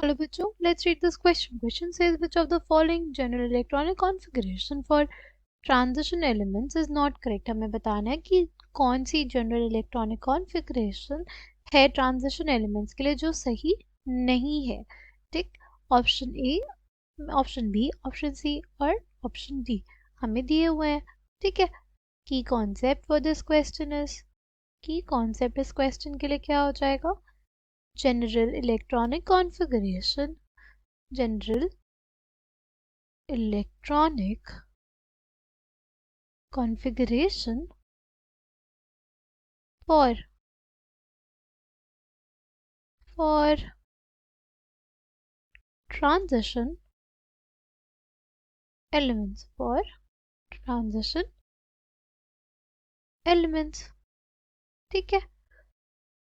Hello बच्चों, let's read this question. Question says which of the following general electronic configuration for transition elements is not correct. हमें बताना है कि कौन सी general electronic configuration है transition elements के लिए जो सही नहीं है. ठीक, option A, option B, option C और ऑप्शन डी हमें दिए हुए हैं. ठीक है, की concept for this question is, की कॉन्सेप्ट इस क्वेश्चन के लिए क्या हो जाएगा? General electronic configuration, general electronic configuration for transition elements, for transition elements. ठीक है,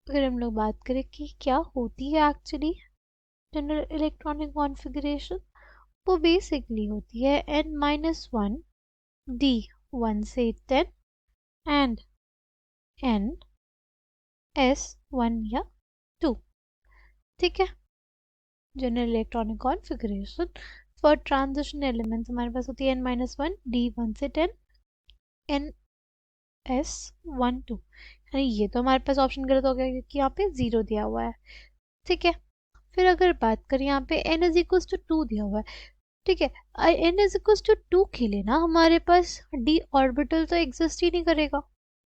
अगर हम लोग बात करें कि क्या होती है एक्चुअली जनरल इलेक्ट्रॉनिक कॉन्फ़िगरेशन, वो बेसिकली होती है n-1 d 1 से 10 एंड n s 1 या 2. ठीक है, general electronic configuration for transition elements हमारे पास होती है n-1 d 1 से 10 n s 1 2. यानी ये तो हमारे पास ऑप्शन गलत हो गया क्योंकि यहाँ पे 0 दिया हुआ है. ठीक है, फिर अगर बात करें यहाँ पे n इज इक्वल टू 2 दिया हुआ है. ठीक है, n इज इक्वल टू 2 के लिए ना हमारे पास d ऑर्बिटल तो एग्जिस्ट ही नहीं करेगा.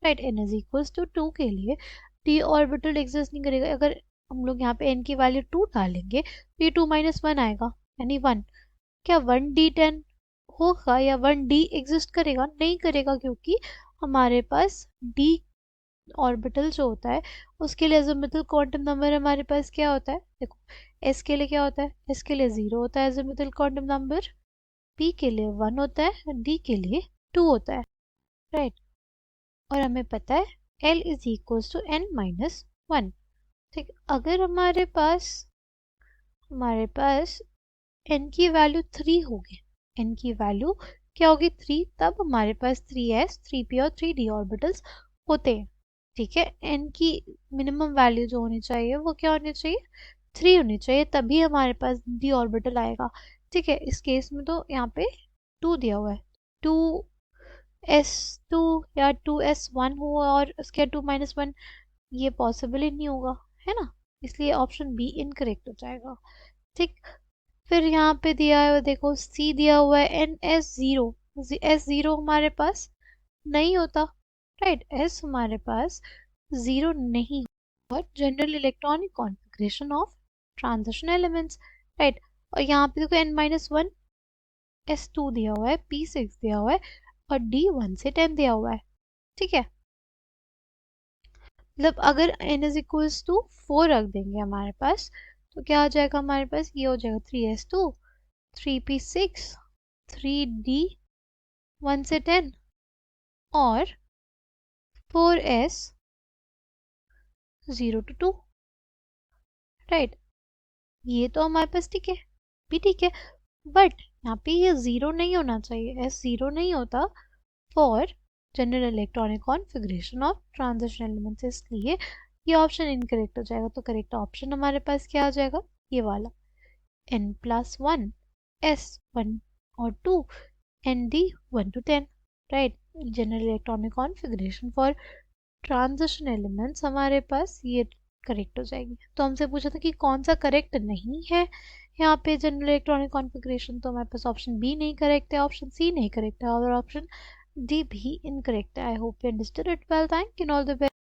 Right, n is equal to 2 के लिए d ऑर्बिटल एग्जिस्ट नहीं करेगा. अगर हम लोग यहाँ पे n की वैल्यू 2 डालेंगे तो ये 2 - 1 आएगा यानी 1. क्या 1d10 होगा या 1d एग्जिस्ट करेगा? नहीं करेगा, क्योंकि हमारे पास d ऑर्बिटल जो होता है उसके लिए एजिमुथल क्वांटम नंबर हमारे पास क्या होता है? देखो, s के लिए क्या होता है? s के लिए 0 होता है एजिमुथल क्वांटम नंबर, p के लिए 1 होता है, d के लिए 2 होता है. राइट, और हमें पता है l is equal to n-1. ठीक, अगर हमारे पास n की वैल्यू 3 होगी, n की वैल्यू क्या होगी? 3, तब हमारे पास 3s 3p और 3d ऑर्बिटल्स होते हैं. ठीक है, n की मिनिमम वैल्यू जो होनी चाहिए वो क्या होनी चाहिए? 3 होनी चाहिए, तभी हमारे पास d ऑर्बिटल आएगा. ठीक है, इस केस में तो यहाँ पे 2 दिया हुआ है, 2s2 या 2s1 हो और उसके 2 - 1, ये पॉसिबल ही नहीं होगा, है ना? इसलिए ऑप्शन बी इनकरेक्ट हो जाएगा. ठीक, फिर यहाँ पे दिया है, देखो सी दिया हुआ है ns0. s0 हमारे पास नहीं होता. राइट, s हमारे पास 0 नहीं. और general electronic configuration of transition elements. Right, और यहाँ पे देखो n-1 s2 दिया हुआ है, p6 दिया हुआ है और d 1 से 10 दिया हुआ है. ठीक है, मतलब अगर n इज इक्वल्स टू 4 रख देंगे हमारे पास तो क्या आ जाएगा? हमारे पास ये हो जाएगा 3s2 3p6 3d 1 से 10 और 4s 0 to 2. राइट, ये तो हमारे पास ठीक है, भी ठीक है, बट यहाँ पे ये 0 नहीं होना चाहिए. s 0 नहीं होता for general electronic configuration of transition elements, इसलिए ये ऑप्शन इनकरेक्ट हो जाएगा. तो करेक्ट ऑप्शन हमारे पास क्या आ जाएगा? ये वाला, n+1 s1 और 2 nd 1 to 10. Right, general electronic configuration for transition elements हमारे पास ये करेक्ट हो जाएगी. तो हमसे पूछा था कि कौन सा करेक्ट नहीं है यहाँ पे जनरल इलेक्ट्रॉनिक कॉन्फ़िगरेशन, तो हमारे पास ऑप्शन बी नहीं करेक्ट है, ऑप्शन सी नहीं करेक्ट है और ऑप्शन डी भी इनकरेक्ट है. I hope you understood it well. Thank you, all the best.